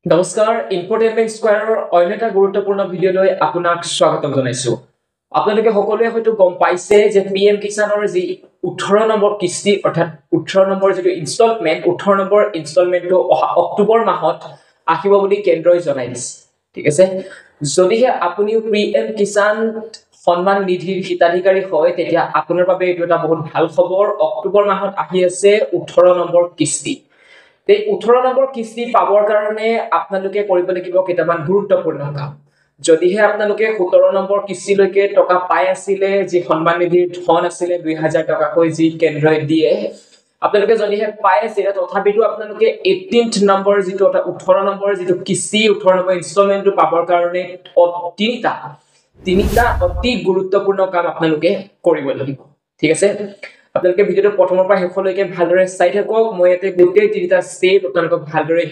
নমস্কাৰ ইনফোটেইনমেন্ট স্কয়াৰৰ অন্য এটা গুৰুত্বপূৰ্ণ ভিডিঅ'লৈ আপোনাক স্বাগতম জনাইছো। আপোনালোকে সকলোৱে হয়তো গম পাইছে যে পিএম কিষাণৰ যি 18 নম্বৰ কিস্তি অৰ্থাৎ 18 নম্বৰ যিটো ইনষ্টলমেন্ট 18 নম্বৰ ইনষ্টলমেন্টটো অক্টোবৰ মাহত আহিব বুলি কেন্দ্ৰই জনাই দিছে। ঠিক আছে, যদিহে আপুনিও পিএম কিষাণ সন্মান নিধিৰ হিতাধিকাৰী হয় তেতিয়া আপোনাৰ বাবে এইটো এটা বহুত ভাল খবৰ। অক্টোবৰ মাহত আহি আছে 18 নম্বৰ কিস্তি। এই 18 নম্বৰ কিস্তি পাবৰ কাৰণে আপোনালোকে কৰিব লাগিব কেইটামান গুৰুত্বপূৰ্ণ কাম। যদিহে আপোনালোকে 17 নম্বৰ কিস্তিলৈকে টকা পাই আছিলে, যি সন্মান নিধিৰ ধন আছিলে 2000 টকাকৈ যি কেন্দ্ৰই দিয়ে, আপোনালোকে যদিহে পাই আছিলে তথাপিতো আপোনালোকে 18th নম্বৰ যিটো 18 নম্বৰ যিটো কিস্তি 18 নম্বৰ ইনষ্টলমেন্টটো পাবৰ কাৰণে তিনিটা অতি গুৰুত্বপূৰ্ণ কাম আপোনালোকে কৰিব লাগিব। ঠিক আছে, আপোনালোকে ভিডিঅটো প্ৰথমৰ পৰা শেষলৈকে ভালদৰে চাই থাকক। মই ইয়াতে গোটেই তিনিটা ষ্টেপ আপোনালোকক ভালদৰে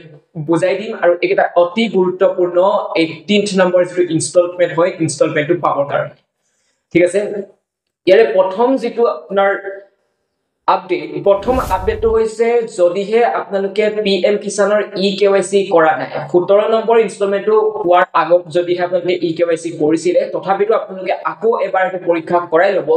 বুজাই দিম আৰু এইটা অতি গুৰুত্বপূৰ্ণ 18th নম্বৰ যিটো ইনষ্টলমেন্ট হয় ইনষ্টলমেন্টটো পাবৰ কাৰণে। ঠিক আছে, ইয়াৰে প্ৰথম যিটো আপোনাৰ প্ৰথম আপডেটটো হৈছে যদিহে আপোনালোকে পিএম কিষাণৰ ইকেৱাইচি কৰা নাই, 17 নম্বৰ ইনষ্টলমেন্টটো হোৱাৰ আগত যদিহে আপোনালোকে ইকেৱাইচি কৰিছিলে তথাপিতো আপোনালোকে আকৌ এবাৰ পৰীক্ষা কৰাই ল'ব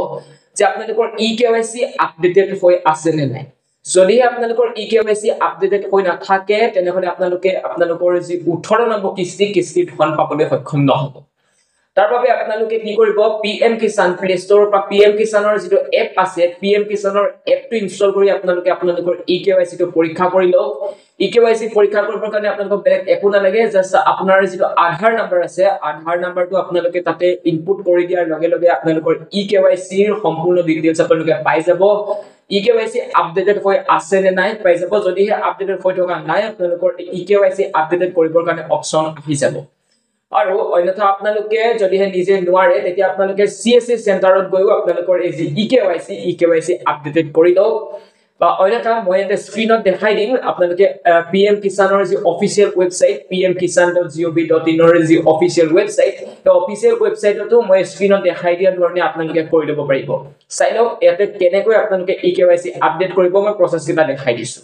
যে আপোনালোকৰ ইকেৱাইচি আপডেটেড হৈ আছে নে নাই। যদিহে আপোনালোকৰ ইকেৱাইচি আপডেটেড হৈ নাথাকে তেনেহলে আপোনালোকৰ যি 18 নম্বৰ কিস্তিৰ ধন পাবলৈ সক্ষম নহব। তাৰ বাবে আপোনালোকে কি কৰিব, পিএম কিষাণ প্লে ষ্টৰৰ পৰা পিএম কিষাণৰ যিটো এপ আছে পিএম কিষাণৰ এপটো ইনষ্টল কৰি আপোনালোকৰ ইকেৱাইচি টো পৰীক্ষা কৰি লওক। ইকেৱাইচি পৰীক্ষা কৰিবৰ কাৰণে আপোনালোকক বেলেগ একো নালাগে, জাস্ট আপোনাৰ যিটো আধাৰ নম্বৰ আছে আধাৰ নম্বৰটো আপোনালোকে তাতে ইনপুট কৰি দিয়াৰ লগে লগে আপোনালোকৰ ইকেৱাইচিৰ সম্পূৰ্ণ ডিটেইলছ আপোনালোকে পাই যাব। ইকেৱাইচি আপডেটেড হৈ আছে নে নাই পাই যাব। যদিহে আপডেটেড হৈ থকা নাই আপোনালোকৰ ইকেৱাইচি আপডেটেড কৰিবৰ কাৰণে অপচন আহি যাব। আৰু অন্যথা আপোনালোকে যদিহে নিজে নোৱাৰে তেতিয়া আপোনালোকে সিএসসি চেণ্টাৰত গৈও আপোনালোকৰ এই যি ইকেৱাইচি আপডেটেড কৰি লওক। বা অন্যথা মই এটা স্ক্ৰিনত দেখাই দিম, আপোনালোকে পিএম কিষাণৰ যি অফিচিয়েল ৱেবসাইট pmkisan.gov.in ৰ যি অফিচিয়েল ৱেবসাইট, এই অফিচিয়েল ৱেবসাইটতো মই স্ক্ৰিনত দেখাই দিয়া ধৰণে আপোনালোকে কৰি ল'ব পাৰিব। চাই লওক ইয়াতে কেনেকৈ আপোনালোকে ইকেৱাইচি আপডেট কৰিব, মই প্ৰচেছ এটা দেখাই দিছো।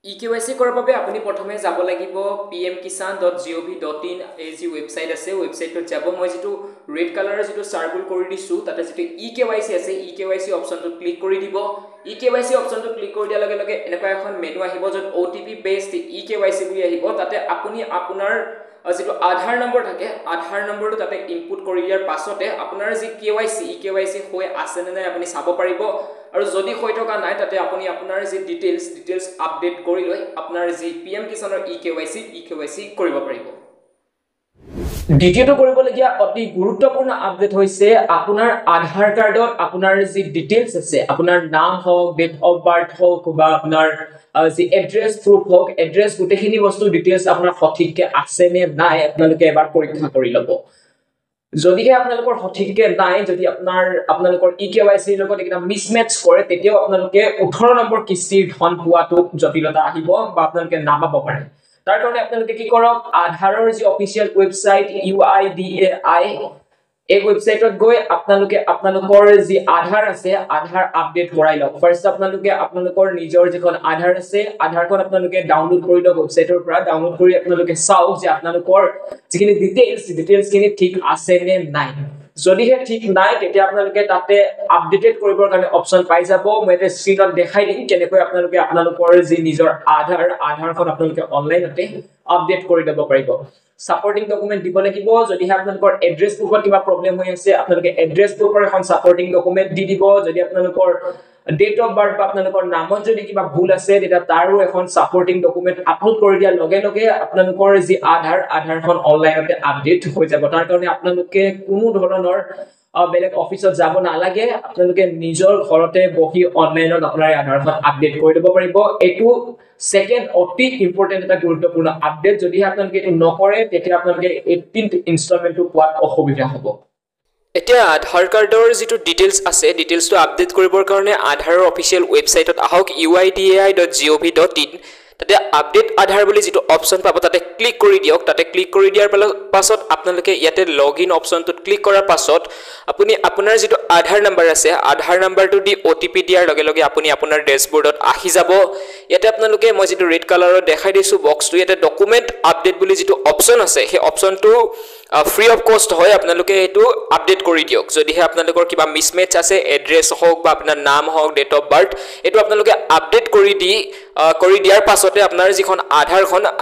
ইকেৱাইচি কৰাৰ বাবে আপুনি প্ৰথমে যাব লাগিব pmkisan.gov.in এই যি ৱেবসাইট আছে ৱেবসাইটত যাব। মই যেটো ৰেড কালাৰৰ যেটো সাৰ্কুল কৰি দিছো তাতে যেটো ইকেৱাইচি আছে ইকেৱাইচি অপচনটো ক্লিক কৰি দিব। ইকেৱাইচি অপচনটো ক্লিক কৰি দিয়াৰ লগে লগে এনেকুৱা এখন মেনু আহিব য'ত ওটিপি বেসড ইকেৱাইচি বুলি আহিব। তাতে আপুনি আপোনাৰ যেটো আধাৰ নম্বৰ থাকে আধাৰ নম্বৰটো তাতে ইনপুট কৰি দিয়াৰ পাছতে আপোনাৰ যি ইকেৱাইচি হৈ আছে নে নাই আপুনি চাব পাৰিব। আৰু যদি হৈ থকা নাই তাতে আপুনি আপোনাৰ যি ডিটেইলছ আপডেট কৰি লৈ আপোনাৰ যি পিএম কিষাণৰ ইকেৱাইচি কৰিব পাৰিব। দ্বিতীয়টো কৰিবলগীয়া অতি গুৰুত্বপূৰ্ণ আপডেট হৈছে আপোনাৰ আধাৰ কাৰ্ডত আপোনাৰ যি ডিটেইলছ আছে আপোনাৰ নাম হওক, ডেট অফ বাৰ্থ হওক বা আপোনাৰ যি এড্ৰেছ প্ৰুফ হওক, এড্ৰেছ গোটেইখিনি বস্তু ডিটেইলছ আপোনাৰ সঠিককে আছে নে নাই আপোনালোকে এবাৰ পৰীক্ষা কৰি ল'ব। যদিহে আপোনালোকৰ সঠিককে নাই, যদি আপোনালোকৰ ইকেৱাইচিৰ লগত এটা মিছমেচ কৰে তেতিয়াও আপোনালোকে 18 নম্বৰ কিস্তিৰ ধন পোৱাটো জটিলতা আহিব বা আপোনালোকে নাপাব পাৰে। তাৰ কাৰণে আপোনালোকে কি কৰক, আধাৰৰ যি অফিচিয়েল ৱেবসাইট UIDAI এই ৱেবসাইটত গৈ আপোনালোকে আপোনালোকৰ যি আধাৰ আছে আধাৰ আপডেট কৰাই লওক। ফাৰ্স্ট আপোনালোকৰ নিজৰ যিখন আধাৰ আছে আধাৰখন আপোনালোকে ডাউনলোড কৰি লওক ৱেবসাইটৰ পৰা। ডাউনলোড কৰি আপোনালোকে চাওক যে আপোনালোকৰ যিখিনি ডিটেইলছ খিনি ঠিক আছে নে নাই। যদিহে ঠিক নাই তেতিয়া আপোনালোকে তাতে আপডেটেড কৰিবৰ কাৰণে অপচন পাই যাব। মই এটা স্ক্ৰিনত দেখাই দিম কেনেকৈ আপোনালোকে আপোনালোকৰ যি নিজৰ আধাৰখন আপোনালোকে অনলাইনতে আপডেট কৰি দিব পাৰিব। সাপোৰ্টিং ডকুমেন্ট দিব লাগিব। যদিহে আপোনালোকৰ এড্ৰেছ প্ৰুফত কিবা প্ৰবলেম হৈ আছে আপোনালোকে এড্ৰেছ প্ৰুফৰ এখন সাপোৰ্টিং ডকুমেন্ট দি দিব। যদি আপোনালোকৰ ডেট অফ বাৰ্থ বা আপোনালোকৰ নামত যদি কিবা ভুল আছে তেতিয়া তাৰো এখন সাপোৰ্টিং ডকুমেন্ট আপলোড কৰি দিয়াৰ লগে লগে আপোনালোকৰ যি আধাৰখন অনলাইনতে আপডেট হৈ যাব। তাৰ কাৰণে আপোনালোকে কোনো ধৰণৰ বেলেগ অফিচত যাব নালাগে, আপোনালোকে নিজৰ ঘৰতে বহি অনলাইনত আপোনাৰ আধাৰখন আপডেট কৰি দিব পাৰিব। এইটো সেকেন্ড অতি ইম্পৰ্টেন্ট এটা গুৰুত্বপূৰ্ণ আপডেট। যদি আপোনালোকে এইটো নকৰে তেতিয়া আপোনালোকে 18th ইনষ্টলমেন্টটো পোৱাত অসুবিধা হ'ব। এতিয়া আধাৰ কাৰ্ডৰ যেটো ডিটেইলছ আছে ডিটেইলছটো আপডেট কৰিবৰ কাৰণে আধাৰৰ অফিচিয়েল ৱেবসাইটত আহক uidai.gov.in। তাতে আপডেট আধাৰ বুলি যেটো অপচন পাব তাতে ক্লিক কৰি দিয়ক তাতে ক্লিক কৰি দিয়াৰ পাছত আপোনালোকে ইয়াতে লগইন অপচনটোত ক্লিক কৰাৰ পাছত আপুনি আপোনাৰ যেটো আধাৰ নম্বৰ আছে আধাৰ নম্বৰটো দি ওটিপি দিয়াৰ লগে লগে আপুনি আপোনাৰ ড্যাশবোৰ্ডত আহি যাব ইয়াতে আপোনালোকে মই যেটো ৰেড কালাৰত দেখাই দিছো বক্সটো ইয়াতে ডকুমেন্ট আপডেট বুলি যেটো অপচন আছে সেই অপচনটো ফ্ৰী অফ কষ্ট হয় আপোনালোকে এটো আপডেট কৰি দিয়ক যদিহে আপোনালোকৰ কিবা মিসমেচ আছে এড্ৰেছ হওক বা আপোনাৰ নাম হওক ডেট অফ বাৰ্থ এটো আপোনালোকে আপডেট কৰি দিয়াৰ পাছতে আপোনাৰ যিখন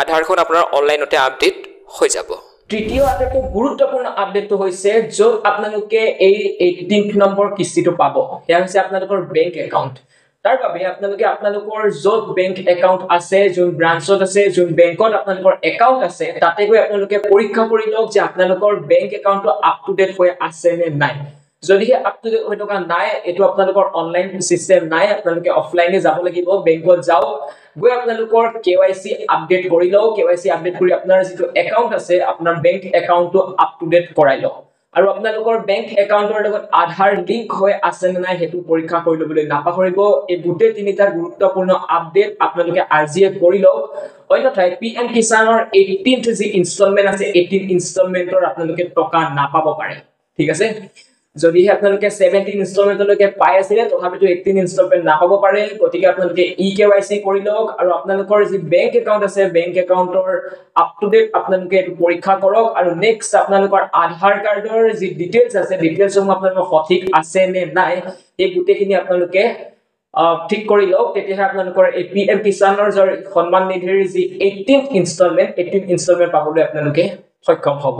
আধাৰখন আপোনাৰ অনলাইনতে আপডেট হৈ যাব তৃতীয় আটাইতকৈ গুৰুত্বপূৰ্ণ আপডেটটো হৈছে য'ত আপোনালোকে এই 18 নম্বৰ কিস্তিটো পাব সেয়া হৈছে আপোনালোকৰ বেংক একাউণ্ট তাৰ বাবে আপোনালোকে আপোনালোকৰ য'ত বেংক একাউণ্ট আছে যোন ব্ৰাঞ্চত আছে যোন বেংকত আপোনালোকৰ একাউণ্ট আছে তাতে গৈ আপোনালোকে পৰীক্ষা কৰি লওক যে আপোনালোকৰ বেংক একাউণ্টটো আপ টু ডেট হৈ আছে নে নাই যদিহে আপ টু ডেট হৈ থকা নাই এটো আপোনালোকৰ অনলাইন সিস্টেম নাই আপোনালোকে অফলাইনে যাব লাগিব বেংকত যাও গৈ আপোনালোকৰ কেৱাইসি আপডেট কৰি লও কেৱাইসি আপডেট কৰি আপোনাৰ যেটো একাউণ্ট আছে আপোনাৰ বেংক একাউণ্টটো আপ টু ডেট কৰাই লও আৰু আপোনালোকৰ বেংক একাউণ্টৰ লগত আধাৰ লিংক হৈ আছে নে নাই হেতু পৰীক্ষা কৰি লবলৈ নাপাহৰিব এই গুটে তিনিটা গুৰুত্বপূৰ্ণ আপডেট আপোনালোকে আজিয়ে কৰি লওক অন্যথায় পিএম কিষানৰ 18th যি ইনষ্টলমেন্ট আছে 18 ইনষ্টলমেন্টৰ আপোনালোকে টকা নাপাব পাৰে ঠিক আছে যদিহে আপোনালোকে 17 ইনষ্টলমেন্টলৈকে পাই আছিল তথাপিতো 18 ইনষ্টলমেন্ট নাপাব পাৰে গতিকে আপোনালোকে ইকেৱাইসি কৰি লওক আৰু আপোনালোকৰ যি বেংক একাউণ্ট আছে বেংক একাউণ্টৰ আপ টু ডেট আপোনালোকে পৰীক্ষা কৰক আৰু নেক্সট আপোনালোকৰ আধাৰ কাৰ্ডৰ যি ডিটেইলছ আছে ডিটেইলছসমূহ আপোনালোকৰ সঠিক আছে নে নাই এই গুটেখিনি আপোনালোকে ঠিক কৰি লওক তেতিয়াহে আপোনালোকৰ এই পিএম কিষানৰ সন্মান নিধিৰ যি 18th ইনষ্টলমেন্ট পাবলৈ আপোনালোকে সক্ষম হ'ব